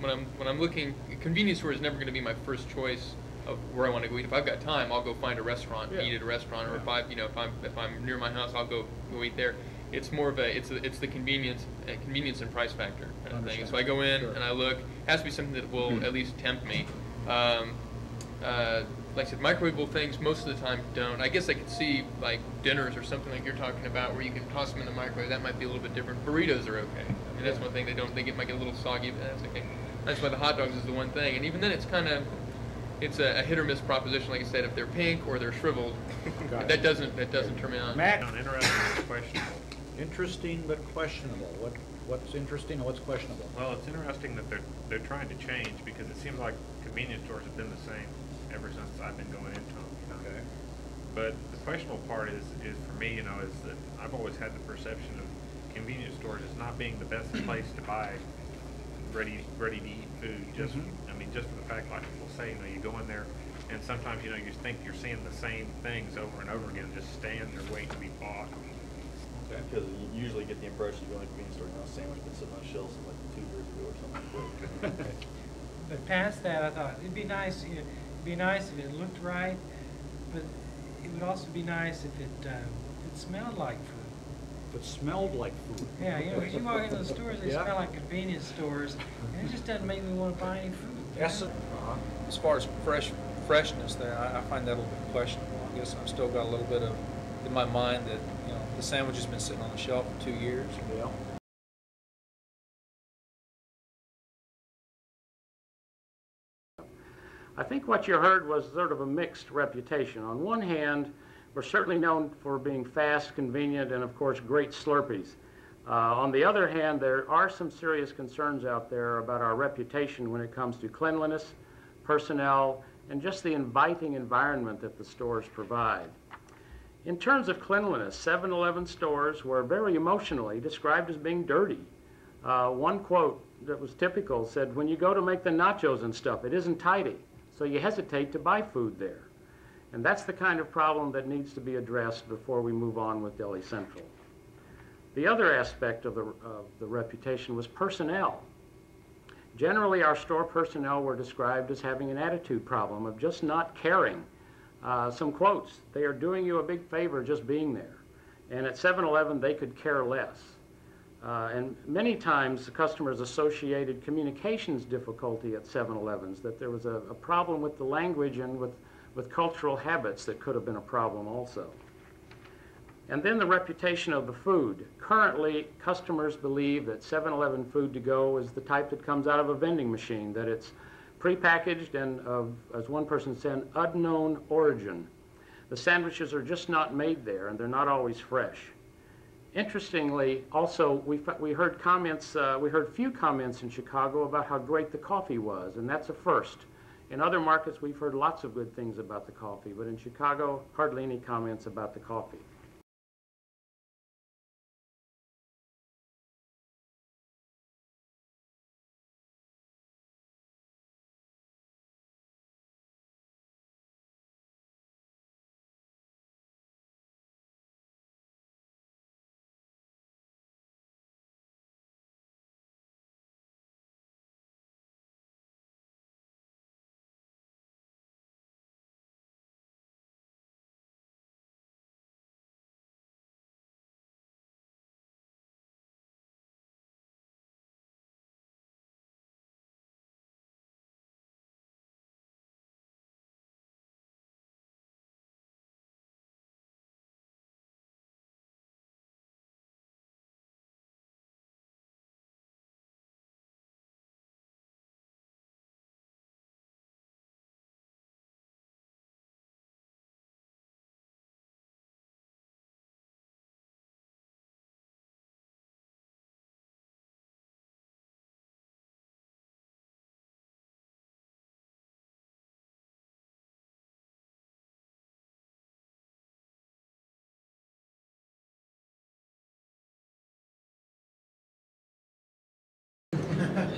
when I'm looking, convenience store is never going to be my first choice of where I want to go eat. If I've got time, I'll go find a restaurant, eat at a restaurant, or if I'm near my house, I'll go eat there. It's more of it's the convenience and price factor kind of thing. So I go in and I look. It has to be something that will at least tempt me. Like I said, microwavable things most of the time don't. I guess I could see like dinners or something like you're talking about where you can toss them in the microwave. That might be a little bit different. Burritos are okay. I mean, that's one thing it might get a little soggy, but that's okay. That's why the hot dogs is the one thing. And even then, it's a hit or miss proposition. Like I said, if they're pink or they're shriveled, that doesn't turn me on. Matt, interesting but questionable. Interesting but questionable. What's interesting and what's questionable? Well, it's interesting that they're trying to change, because it seems like convenience stores have been the same ever since I've been going into them. Okay. But the questionable part is for me, is that I've always had the perception of convenience stores as not being the best place to buy ready to eat food. Just just for the fact, like people say, you go in there and sometimes you think you're seeing the same things over and over again, just standing there waiting to be bought. Okay. Because you usually get the impression you go in a convenience store, a sandwich been sitting on shelves like 2 years ago or something. But past that, I thought it'd be nice. It'd be nice if it looked right, but it would also be nice if it smelled like food. If it smelled like food. Yeah, because you walk into the stores, they smell like convenience stores, and it just doesn't make me want to buy any food. Yes. As far as freshness there, I find that a little bit questionable. I guess I've still got a little bit of in my mind that the sandwich has been sitting on the shelf for 2 years. Yeah. I think what you heard was sort of a mixed reputation. On one hand, we're certainly known for being fast, convenient, and of course great Slurpees. On the other hand, there are some serious concerns out there about our reputation when it comes to cleanliness, personnel, and just the inviting environment that the stores provide. In terms of cleanliness, 7-Eleven stores were very emotionally described as being dirty. One quote that was typical said, "When you go to make the nachos and stuff, it isn't tidy, so you hesitate to buy food there." And that's the kind of problem that needs to be addressed before we move on with Deli Central. The other aspect of the reputation was personnel. Generally, our store personnel were described as having an attitude problem of just not caring. Some quotes: "They are doing you a big favor just being there." And at 7-Eleven, they could care less. And many times, the customers associated communications difficulty at 7-Elevens, that there was a problem with the language and with cultural habits that could have been a problem also. And then the reputation of the food. Currently, customers believe that 7-Eleven food to go is the type that comes out of a vending machine, that it's prepackaged and of, as one person said, unknown origin. The sandwiches are just not made there, and they're not always fresh. Interestingly, also, we heard few comments in Chicago about how great the coffee was, and that's a first. In other markets, we've heard lots of good things about the coffee, but in Chicago, hardly any comments about the coffee.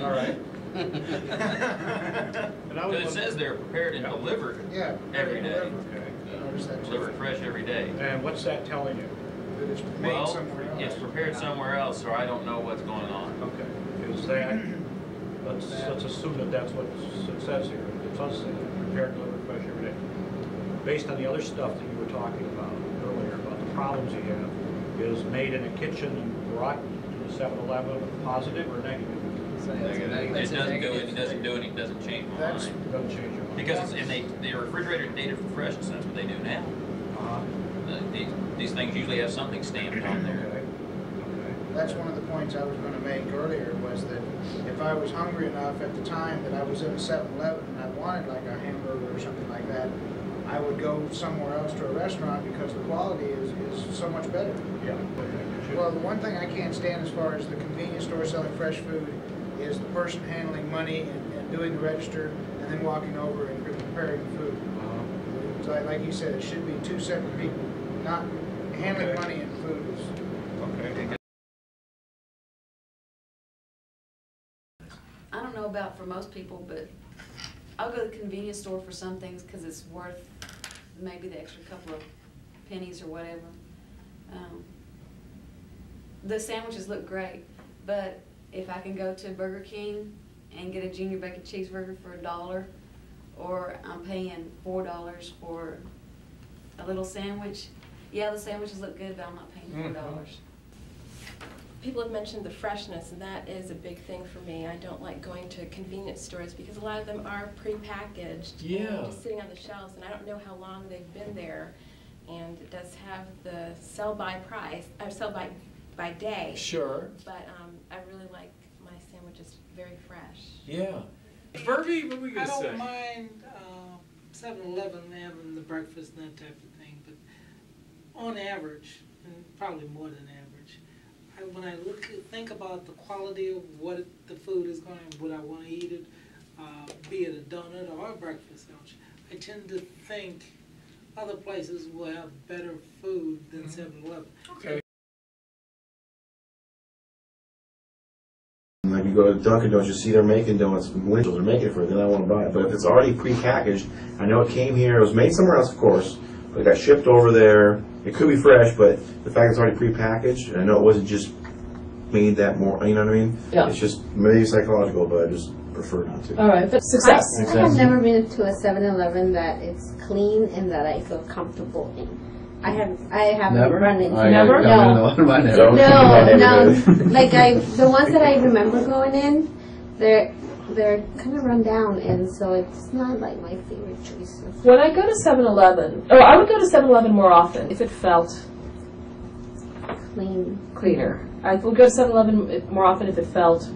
All right. But it says they're prepared and delivered every day. Okay. Delivered fresh every day. And what's that telling you? That it's made Well, somewhere else. it's prepared somewhere else, so I don't know what's going on. Okay. Is that Let's assume that that's what it says here. It does say prepared, delivered, fresh every day. Based on the other stuff that you were talking about earlier, about the problems you have, is made in a kitchen and brought to 7-Eleven positive or negative? It doesn't do it. It doesn't change my mind. It doesn't change your mind. Because the refrigerator dated for freshness. That's what they do now. These things usually have something stamped on there. Okay. That's one of the points I was going to make earlier, was that if I was hungry enough at the time that I was in a 7-Eleven and I wanted like a hamburger or something like that, I would go somewhere else to a restaurant because the quality is so much better. Yeah. Well, the one thing I can't stand as far as the convenience store selling fresh food is the person handling money and doing the register and then walking over and preparing the food. So like you said, it should be two separate people, not handling money and food. Okay. I don't know about for most people, but I'll go to the convenience store for some things because it's worth maybe the extra couple of pennies or whatever. The sandwiches look great, but if I can go to Burger King and get a junior bacon cheeseburger for $1, or I'm paying $4 for a little sandwich, yeah, the sandwiches look good, but I'm not paying $4. People have mentioned the freshness, and that is a big thing for me. I don't like going to convenience stores because a lot of them are prepackaged and just sitting on the shelves, and I don't know how long they've been there. And it does have the sell-by price, or sell-by day. Sure. But I really like my sandwiches very fresh. Yeah. Furby, what were you I going to say? don't mind 7-Eleven having the breakfast and that type of thing, but on average, and probably more than average, when I think about the quality of what the food is going, would I want to eat it, be it a donut or a breakfast sandwich, I tend to think other places will have better food than 7-Eleven. Okay. Like you go to Dunkin' Donuts, you see they're making donuts, Winchell's are making it for it, then I want to buy it. But if it's already prepackaged, I know it came here, it was made somewhere else, of course, but it got shipped over there. It could be fresh, but the fact it's already prepackaged, and I know it wasn't just made that more, you know what I mean? Yeah. It's just maybe psychological, but I just prefer not to. All right, but success. I have never been to a 7-Eleven that it's clean and that I feel comfortable in. I haven't run into Never? No. No. Like the ones that I remember going in, they're kind of run down, and so it's not like my favorite choice. When I go to 7-Eleven, I would go to 7-Eleven more often if it felt cleaner. I would go to 7-Eleven more often if it felt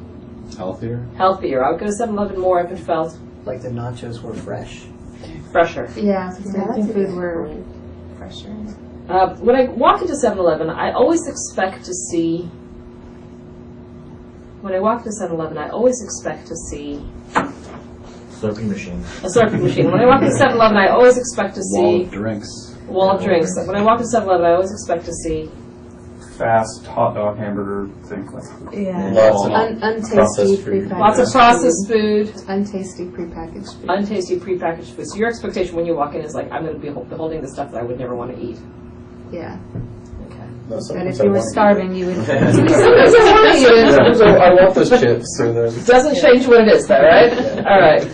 healthier. I would go to 7-Eleven more if it felt like the nachos were fresher. Yeah, the food were fresher. When I walk into 7-Eleven, I always expect to see. When I walk to 7-Eleven, I always expect to see Slurpee machine. A slurpee machine. When I walk to 7-Eleven, I always expect to see wall of drinks. Wall of drinks. When I walk to 7-Eleven, I always expect to see fast hot dog, hamburger, things like that. Yeah. Lots of untasty prepackaged. Lots of processed food. Untasty prepackaged food. Untasty prepackaged food. So your expectation when you walk in is like, I'm going to be beholding the stuff that I would never want to eat. Yeah. Okay. But if you were starving, you would. Sometimes I want to eat it. I want those chips. So doesn't change what it is, though, right? All right.